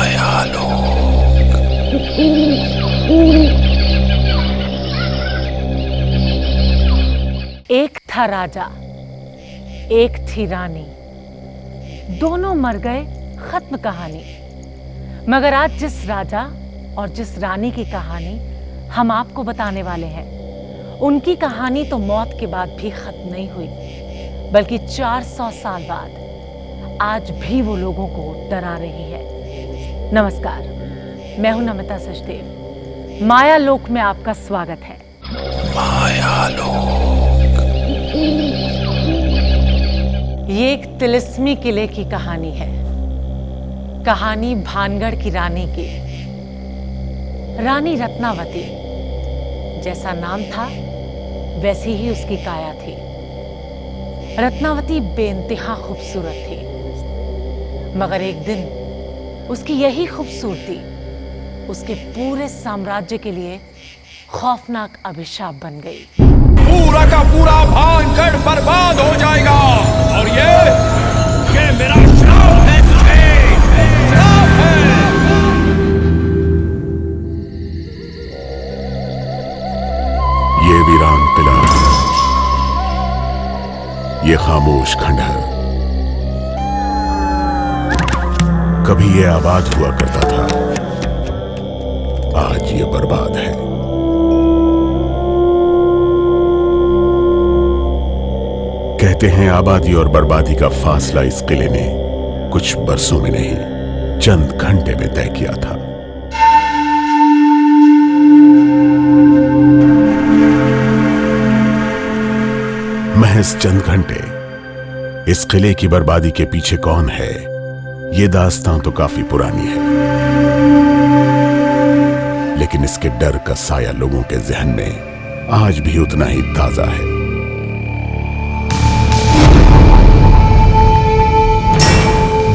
मायालोक। एक था राजा, एक थी रानी, दोनों मर गए, खत्म कहानी। मगर आज जिस राजा और जिस रानी की कहानी हम आपको बताने वाले हैं, उनकी कहानी तो मौत के बाद भी खत्म नहीं हुई, बल्कि 400 साल बाद आज भी वो लोगों को डरा रही है। नमस्कार, मैं हूं नमिता सचदेव। मायालोक में आपका स्वागत है। मायालोक। ये एक तिलिस्मी किले की कहानी है। कहानी भानगढ़ की रानी की। रानी रत्नावती। जैसा नाम था वैसी ही उसकी काया थी। रत्नावती बेइंतहा खूबसूरत थी, मगर एक दिन उसकी यही खूबसूरती उसके पूरे साम्राज्य के लिए खौफनाक अभिशाप बन गई। पूरा का पूरा भानगढ़ बर्बाद हो जाएगा और ये मेरा श्राप है तुझे, श्राप है। ये वीरान किला, ये खामोश खंडहर, कभी ये आबाद हुआ करता था, आज ये बर्बाद है। कहते हैं आबादी और बर्बादी का फासला इस किले ने कुछ बरसों में नहीं, चंद घंटे में तय किया था। महज चंद घंटे। इस किले की बर्बादी के पीछे कौन है, ये दास्तां तो काफी पुरानी है, लेकिन इसके डर का साया लोगों के जहन में आज भी उतना ही ताजा है।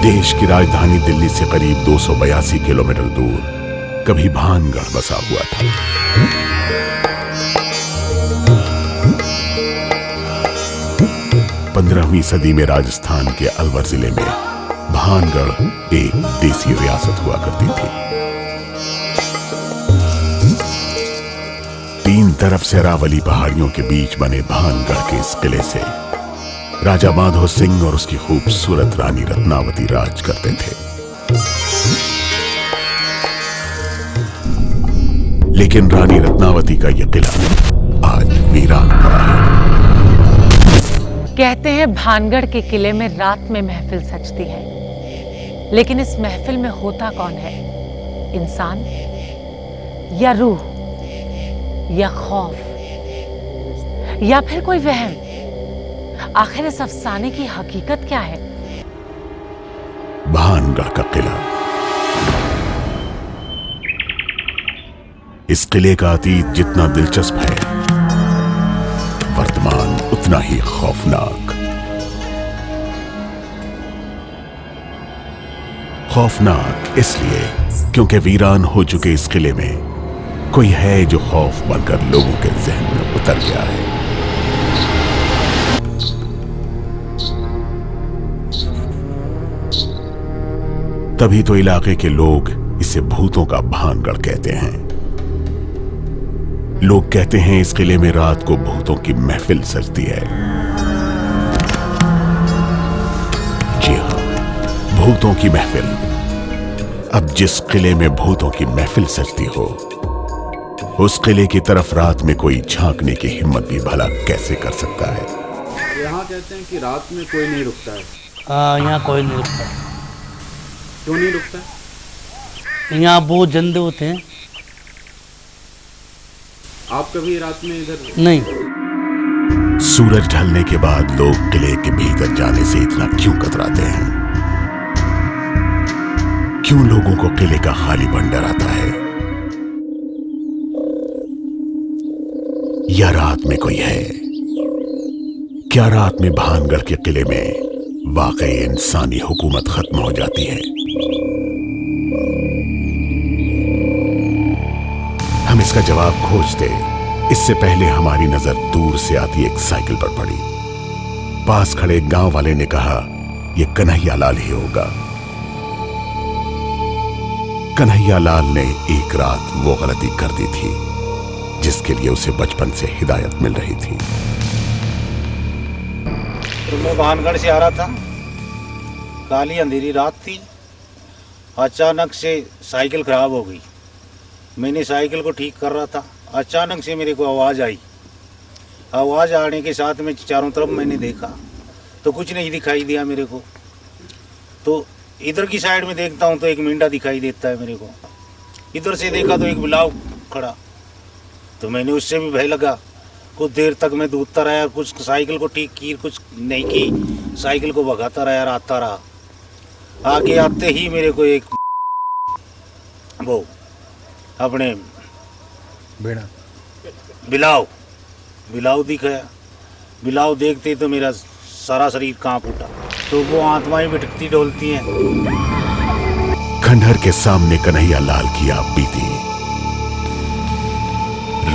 देश की राजधानी दिल्ली से करीब 282 किलोमीटर दूर कभी भानगढ़ बसा हुआ था। पंद्रहवीं सदी में राजस्थान के अलवर जिले में भानगढ़ एक देसी रियासत हुआ करती थी। तीन तरफ से अरावली पहाड़ियों के बीच बने भानगढ़ के इस किले से राजा माधो सिंह और उसकी खूबसूरत रानी रत्नावती राज करते थे। लेकिन रानी रत्नावती का यह किला आज वीरान पड़ा है। कहते हैं भानगढ़ के किले में रात में महफिल सजती है, लेकिन इस महफिल में होता कौन है? इंसान या रूह या खौफ या फिर कोई वहम? आखिर इस अफसाने की हकीकत क्या है? भानगढ़ का किला। इस किले का अतीत जितना दिलचस्प है, वर्तमान उतना ही खौफनाक। खौफनाक इसलिए क्योंकि वीरान हो चुके इस किले में कोई है जो खौफ बनकर लोगों के जहन में उतर गया है। तभी तो इलाके के लोग इसे भूतों का भानगढ़ कहते हैं। लोग कहते हैं इस किले में रात को भूतों की महफिल सजती है। जी हां, भूतों की महफिल। अब जिस किले में भूतों की महफिल सजती हो, उस किले की तरफ रात में कोई झांकने की हिम्मत भी भला कैसे कर सकता है? यहाँ कहते हैं कि रात में कोई नहीं रुकता है। हाँ, यहाँ कोई नहीं रुकता। क्यों नहीं रुकता? यहाँ बहुत जंदे होते हैं। आप कभी रात में इधर? नहीं। सूरज ढलने के बाद लोग किले के भीतर जाने से इतना क्यों कतराते हैं? क्यों लोगों को किले का खालीपन डराता है? या रात में कोई है? क्या रात में भानगढ़ के किले में वाकई इंसानी हुकूमत खत्म हो जाती है? हम इसका जवाब खोजते, इससे पहले हमारी नजर दूर से आती एक साइकिल पर पड़ी। पास खड़े गांव वाले ने कहा, यह कन्हैया लाल ही होगा। कन्हैयालाल ने एक रात वो गलती कर दी थी जिसके लिए उसे बचपन से हिदायत मिल रही थी। तो मैं भानगढ़ से आ रहा था, काली अंधेरी रात थी। अचानक से साइकिल खराब हो गई। मैंने साइकिल को ठीक कर रहा था, अचानक से मेरे को आवाज़ आई। आवाज़ आने के साथ में चारों तरफ मैंने देखा तो कुछ नहीं दिखाई दिया मेरे को। तो इधर की साइड में देखता हूँ तो एक मेंढा दिखाई देता है मेरे को। इधर से देखा तो एक बिलाव खड़ा, तो मैंने उससे भी भय लगा। कुछ देर तक मैं दूधता रहा, कुछ साइकिल को ठीक की, कुछ नहीं की, साइकिल को भगाता रहा, आता रहा। आगे आते ही मेरे को एक वो अपने बिलाव दिखाया। बिलाव देखते तो मेरा सारा शरीर कांप उठा। तो वो आत्माएं भटकती डोलती हैं। खंडहर के सामने कन्हैयालाल की आप बीती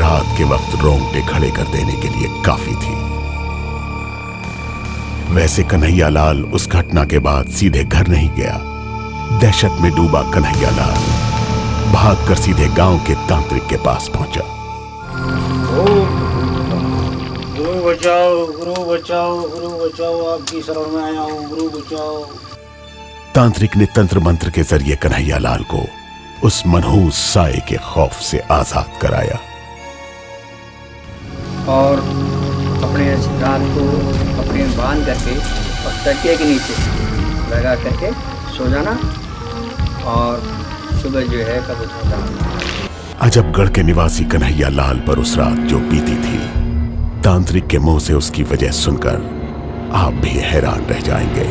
रात के वक्त रोंगटे खड़े कर देने के लिए काफी थी। वैसे कन्हैयालाल उस घटना के बाद सीधे घर नहीं गया। दहशत में डूबा कन्हैयालाल भागकर सीधे गांव के तांत्रिक के पास पहुंचा। गुरु बचाओ, गुरु बचाओ, गुरु बचाओ, आपकी शरण में आया हूँ, गुरु बचाओ। तांत्रिक ने तंत्र मंत्र के जरिए कन्हैयालाल को उस मनहूस साए के खौफ से आजाद कराया। और अपने रात को अपने बांध करके और तकिए के नीचे लगा करके सो जाना और सुबह जो है कब उठ जाना। अजबगढ़ के निवासी कन्हैयालाल पर उस रात जो बीती थी, तांत्रिक के मुंह से उसकी वजह सुनकर आप भी हैरान रह जाएंगे।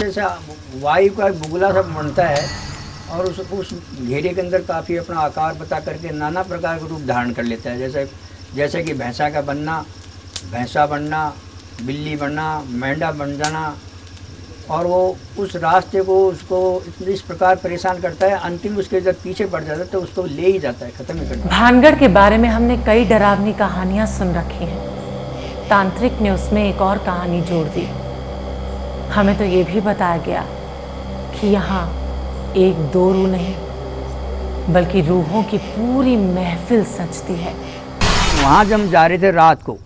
जैसा वायु का बुगला सब बनता है और उस घेरे के अंदर काफ़ी अपना आकार बता करके नाना प्रकार का रूप धारण कर लेता है। जैसे कि भैंसा का बनना, भैंसा बनना, बिल्ली बनना, मेंढा बन जाना। और वो उस रास्ते को उसको इस प्रकार परेशान करता है, अंतिम उसके जब पीछे पड़ जाता है तो उसको ले ही जाता है, खत्म ही कर देता है। भानगढ़ के बारे में हमने कई डरावनी कहानियां सुन रखी हैं। तांत्रिक ने उसमें एक और कहानी जोड़ दी। हमें तो ये भी बताया गया कि यहाँ एक दो रूह नहीं बल्कि रूहों की पूरी महफिल सजती है। वहाँ जब हम जा रहे थे, रात को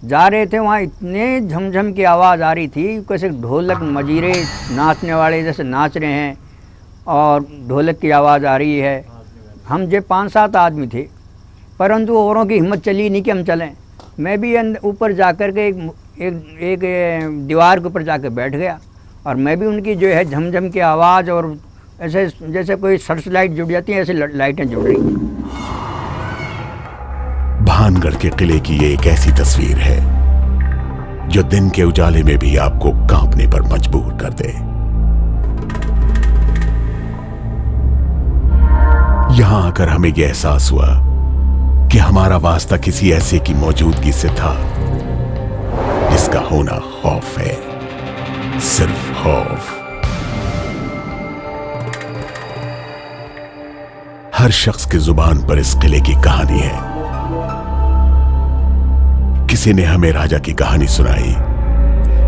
जा रहे थे, वहाँ इतने झमझम की आवाज़ आ रही थी, कैसे ढोलक मजीरे नाचने वाले जैसे नाच रहे हैं और ढोलक की आवाज़ आ रही है। हम जो 5-7 आदमी थे, परंतु औरों की हिम्मत चली नहीं कि हम चलें। मैं भी ऊपर जाकर के एक दीवार के ऊपर जाकर बैठ गया और मैं भी उनकी जो है झमझम की आवाज़ और ऐसे जैसे कोई सर्च लाइट जुड़ जाती है, ऐसे लाइटें जुड़ रही। भानगढ़ के किले की ये एक ऐसी तस्वीर है जो दिन के उजाले में भी आपको कांपने पर मजबूर कर दे। यहां आकर हमें यह एहसास हुआ कि हमारा वास्ता किसी ऐसे की मौजूदगी से था जिसका होना खौफ है, सिर्फ खौफ। हर शख्स की जुबान पर इस किले की कहानी है। किसी ने हमें राजा की कहानी सुनाई,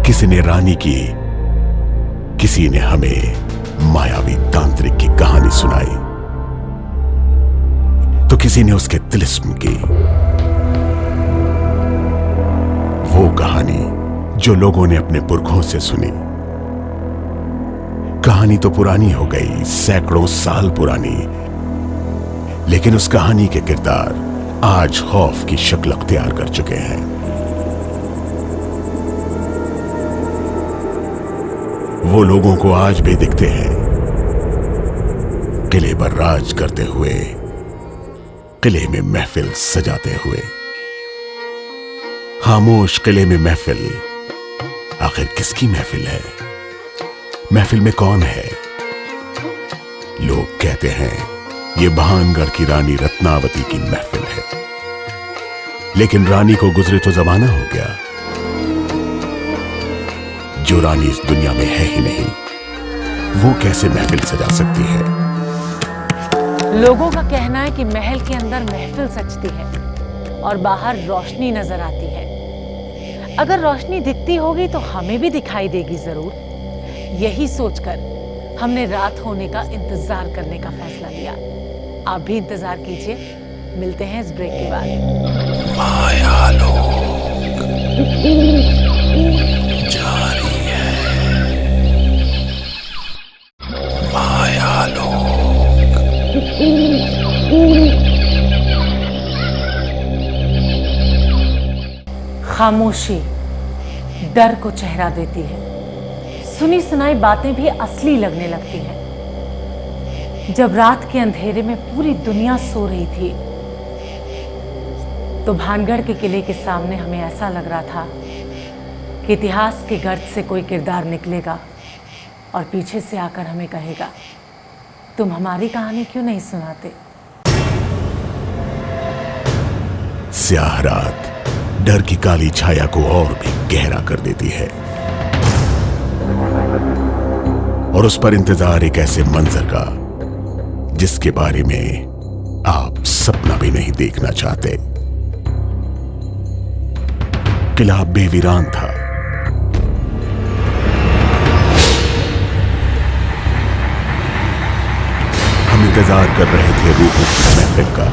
किसी ने रानी की, किसी ने हमें मायावी तांत्रिक की कहानी सुनाई, तो किसी ने उसके तिलिस्म की। वो कहानी जो लोगों ने अपने पुरखों से सुनी। कहानी तो पुरानी हो गई, सैकड़ों साल पुरानी, लेकिन उस कहानी के किरदार आज खौफ की शक्ल अख्तियार कर चुके हैं। वो लोगों को आज भी दिखते हैं, किले पर राज करते हुए, किले में महफिल सजाते हुए। खामोश किले में महफिल, आखिर किसकी महफिल है? महफिल में कौन है? लोग कहते हैं ये भानगढ़ की रानी रत्नावती की महफिल है, लेकिन रानी को गुजरे तो जमाना हो गया। जो रानी इस दुनिया में है ही नहीं, वो कैसे महफिल सजा सकती है? लोगों का कहना है कि महल के अंदर महफिल सजती है और बाहर रोशनी नजर आती है। अगर रोशनी दिखती होगी तो हमें भी दिखाई देगी जरूर। यही सोचकर हमने रात होने का इंतजार करने का फैसला लिया। आप भी इंतजार कीजिए, मिलते हैं इस ब्रेक के बाद। जारी है मायालोक। खामोशी डर को चेहरा देती है। सुनी सुनाई बातें भी असली लगने लगती हैं। जब रात के अंधेरे में पूरी दुनिया सो रही थी तो भानगढ़ के किले के सामने हमें ऐसा लग रहा था कि इतिहास के गर्त से कोई किरदार निकलेगा और पीछे से आकर हमें कहेगा, तुम हमारी कहानी क्यों नहीं सुनाते। स्याह रात डर की काली छाया को और भी गहरा कर देती है और उस पर इंतजार एक ऐसे मंजर का जिसके बारे में आप सपना भी नहीं देखना चाहते। किला बेवीरान था। हम इंतजार कर रहे थे रूहों की महफिल का।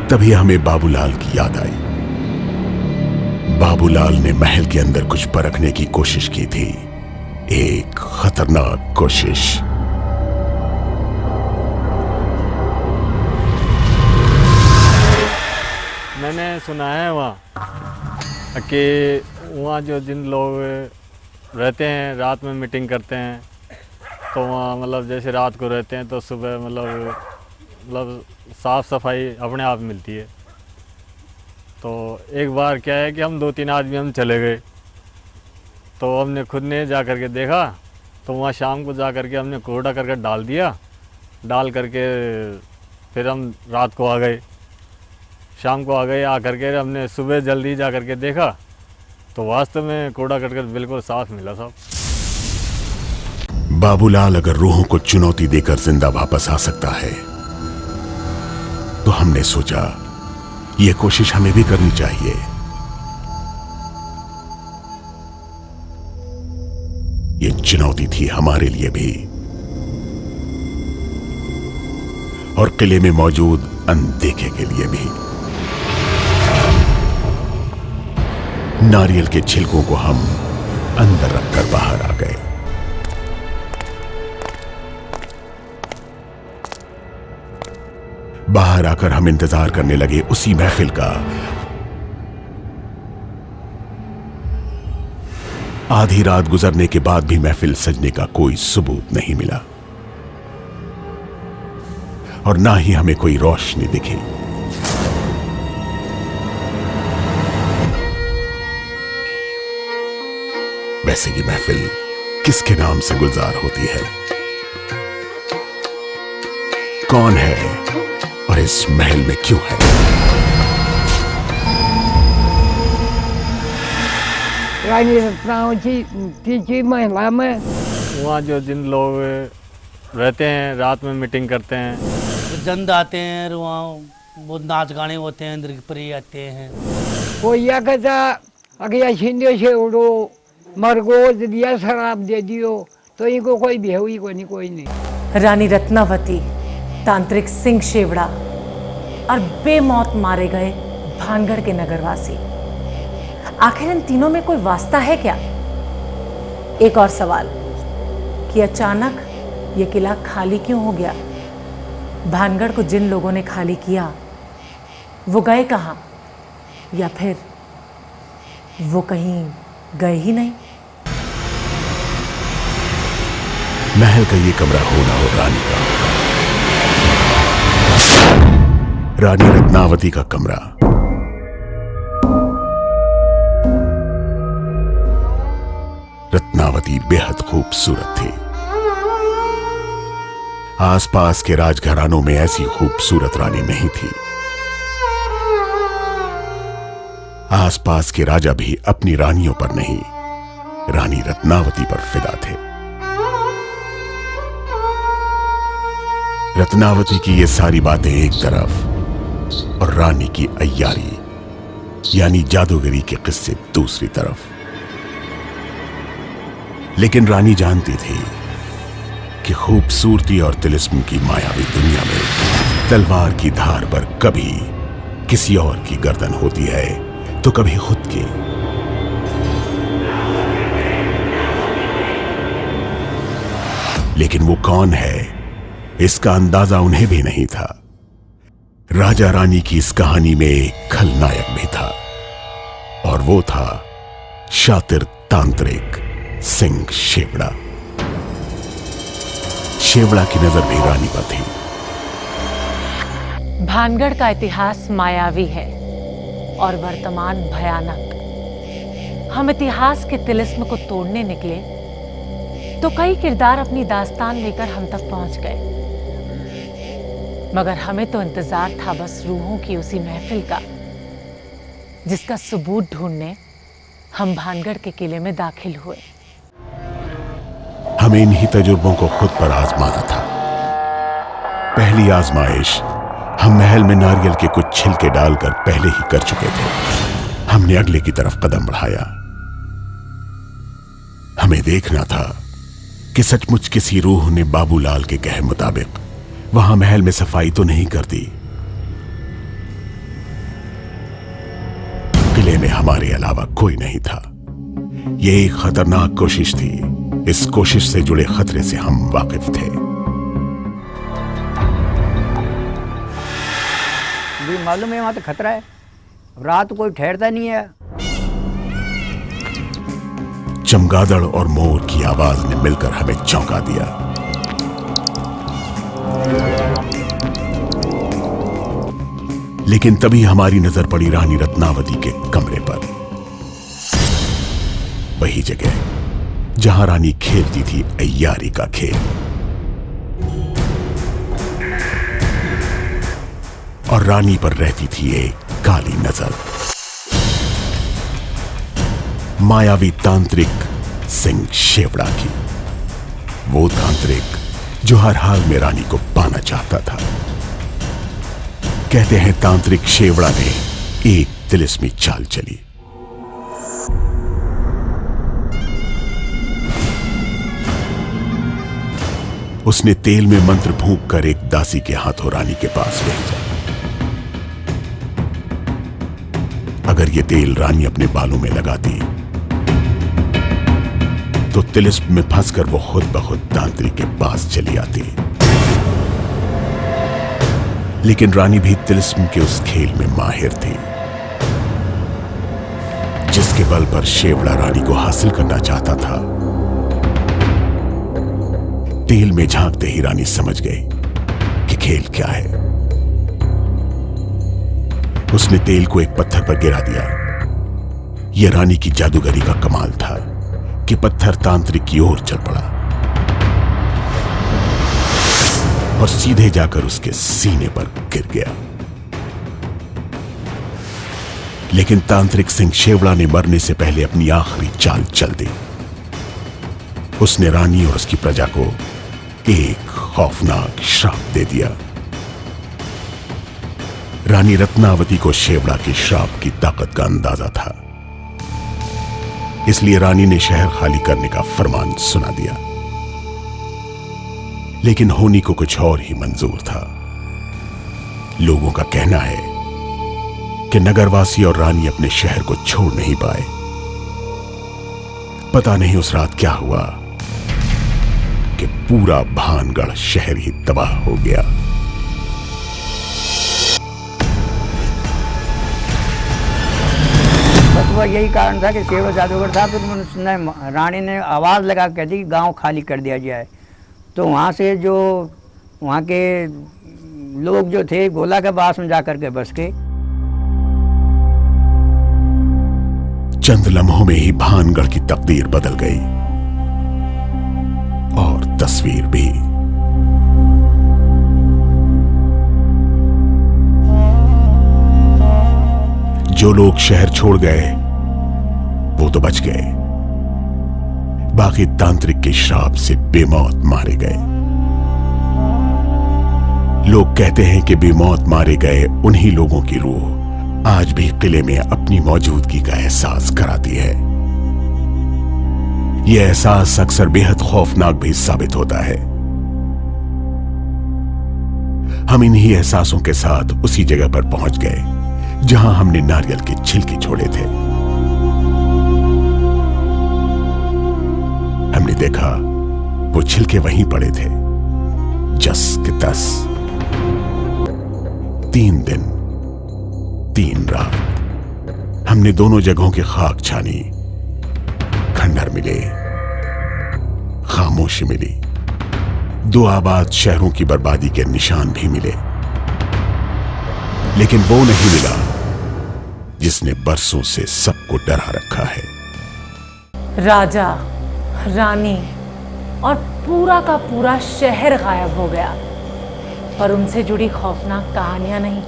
तभी हमें बाबूलाल की याद आई। बाबूलाल ने महल के अंदर कुछ परखने की कोशिश की थी, एक खतरनाक कोशिश। मैंने सुना है वहाँ कि वहाँ जो जिन लोग रहते हैं रात में मीटिंग करते हैं तो वहाँ मतलब जैसे रात को रहते हैं तो सुबह मतलब साफ़ सफाई अपने आप मिलती है। तो एक बार क्या है कि हम 2-3 आदमी हम चले गए तो हमने खुद ने जा कर के देखा तो वहाँ शाम को जा कर के हमने कूड़ा करके डाल दिया। डाल करके फिर हम रात को आ गए, शाम को आ गए। आ करके हमने सुबह जल्दी जा करके देखा तो वास्तव में कूड़ा करकट बिल्कुल साफ मिला साहब। बाबूलाल अगर रूहों को चुनौती देकर जिंदा वापस आ सकता है तो हमने सोचा यह कोशिश हमें भी करनी चाहिए। यह चुनौती थी हमारे लिए भी और किले में मौजूद अनदेखे के लिए भी। नारियल के छिलकों को हम अंदर रखकर बाहर आ गए। बाहर आकर हम इंतजार करने लगे उसी महफिल का। आधी रात गुजरने के बाद भी महफिल सजने का कोई सबूत नहीं मिला और ना ही हमें कोई रोशनी दिखी। वैसे ये महफिल किसके नाम से गुलजार होती है, कौन है और इस महल में क्यों है? रानी रत्नावती की महिला में वहाँ जो जिन लोग रहते हैं रात में मीटिंग करते हैं तो जंद आते हैं और वहाँ वो नाच गाने होते हैं, नृत्य आते हैं। कोई या कहता अगर छिंदे से उड़ो मरगोज दिया शराब दे दियो तो इनको कोई बेहुई कोई नहीं। रानी रत्नावती, तांत्रिक सिंह शेवड़ा और बेमौत मारे गए भानगढ़ के नगरवासी, आखिर इन तीनों में कोई वास्ता है क्या? एक और सवाल कि अचानक ये किला खाली क्यों हो गया? भानगढ़ को जिन लोगों ने खाली किया वो गए कहां, या फिर वो कहीं गए ही नहीं? महल का ये कमरा हो ना हो रानी का, रानी रत्नावती का कमरा। रत्नावती बेहद खूबसूरत थी। आसपास के राजघरानों में ऐसी खूबसूरत रानी नहीं थी। आसपास के राजा भी अपनी रानियों पर नहीं, रानी रत्नावती पर फिदा थे। रत्नावती की ये सारी बातें एक तरफ और रानी की अय्यारी यानी जादूगरी के किस्से दूसरी तरफ। लेकिन रानी जानती थी कि खूबसूरती और तिलिस्म की मायावी दुनिया में तलवार की धार पर कभी किसी और की गर्दन होती है तो कभी खुद की। लेकिन वो कौन है, इसका अंदाजा उन्हें भी नहीं था। राजा रानी की इस कहानी में एक खलनायक भी था, और वो था शातिर तांत्रिक सिंह शेवड़ा। शेवड़ा की नजर भी रानी पर थी। भानगढ़ का इतिहास मायावी है और वर्तमान भयानक। हम इतिहास के तिलिस्म को तोड़ने निकले तो कई किरदार अपनी दास्तान लेकर हम तक पहुंच गए, मगर हमें तो इंतजार था बस रूहों की उसी महफिल का जिसका सबूत ढूंढने हम भानगढ़ के किले में दाखिल हुए। हमें इन्हीं तजुर्बों को खुद पर आजमाना था। पहली आजमाइश हम महल में नारियल के कुछ छिलके डालकर पहले ही कर चुके थे। हमने अगले की तरफ कदम बढ़ाया। हमें देखना था कि सचमुच किसी रूह ने बाबूलाल के कहे मुताबिक वहां महल में सफाई तो नहीं कर दी। किले में हमारे अलावा कोई नहीं था। यह एक खतरनाक कोशिश थी। इस कोशिश से जुड़े खतरे से हम वाकिफ थे। भी मालूम है वहां तो खतरा है, रात कोई ठहरता नहीं है। चमगादड़ और मोर की आवाज ने मिलकर हमें चौंका दिया। लेकिन तभी हमारी नजर पड़ी रानी रत्नावती के कमरे पर, वही जगह जहां रानी खेलती थी अय्यारी का खेल। और रानी पर रहती थी एक काली नजर। मायावी तांत्रिक सिंह शेवड़ा की। वो तांत्रिक जो हर हाल में रानी को पाना चाहता था। कहते हैं तांत्रिक शेवड़ा ने एक तिलिस्मी चाल चली। उसने तेल में मंत्र फूंक कर एक दासी के हाथों रानी के पास भेजा। अगर यह तेल रानी अपने बालों में लगाती तो तिलिस्म में फंसकर वो खुद ब खुद तांत्रिक के पास चली आती। लेकिन रानी भी तिलिस्म के उस खेल में माहिर थी जिसके बल पर शेवड़ा रानी को हासिल करना चाहता था। तेल में झांकते ही रानी समझ गई कि खेल क्या है। उसने तेल को एक पत्थर पर गिरा दिया। यह रानी की जादूगरी का कमाल था कि पत्थर तांत्रिक की ओर चल पड़ा और सीधे जाकर उसके सीने पर गिर गया। लेकिन तांत्रिक सिंह शेवड़ा ने मरने से पहले अपनी आखिरी चाल चल दी। उसने रानी और उसकी प्रजा को एक खौफनाक श्राप दे दिया। रानी रत्नावती को शेवड़ा के श्राप की ताकत का अंदाजा था, इसलिए रानी ने शहर खाली करने का फरमान सुना दिया। लेकिन होनी को कुछ और ही मंजूर था। लोगों का कहना है कि नगरवासी और रानी अपने शहर को छोड़ नहीं पाए। पता नहीं उस रात क्या हुआ कि पूरा भानगढ़ शहर ही तबाह हो गया। बस वह यही कारण था कि शेवड़ा जादूगर था। तो रानी ने आवाज़ लगा कर दी कि गांव खाली कर दिया जाए। तो वहाँ से जो वहाँ के लोग जो थे गोला के पास में जाकर के बस के। चंद लम्हों में ही भानगढ़ की तकदीर बदल गई और तस्वीर भी। जो लोग शहर छोड़ गए वो तो बच गए, बाकी तांत्रिक के श्राप से बेमौत मारे गए। लोग कहते हैं कि बेमौत मारे गए उन्हीं लोगों की रूह आज भी किले में अपनी मौजूदगी का एहसास कराती है। यह एहसास अक्सर बेहद खौफनाक भी साबित होता है। हम इन्हीं एहसासों के साथ उसी जगह पर पहुंच गए जहां हमने नारियल के छिलके छोड़े थे। हमने देखा वो छिलके वहीं पड़े थे, जस के तस। 3 दिन 3 रात हमने दोनों जगहों की खाक छानी। खंडहर मिले, खामोशी मिली, 2 आबाद शहरों की बर्बादी के निशान भी मिले, लेकिन वो नहीं मिला जिसने बरसों से सबको डरा रखा है। राजा, रानी और पूरा का पूरा शहर गायब हो गया, पर उनसे जुड़ी खौफनाक कहानियां नहीं।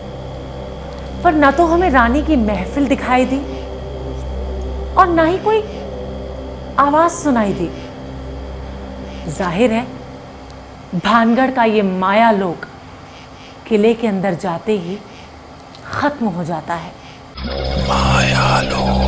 पर ना तो हमें रानी की महफिल दिखाई दी और ना ही कोई आवाज सुनाई दी। जाहिर है भानगढ़ का ये माया लोक किले के अंदर जाते ही खत्म हो जाता है। माया लोक।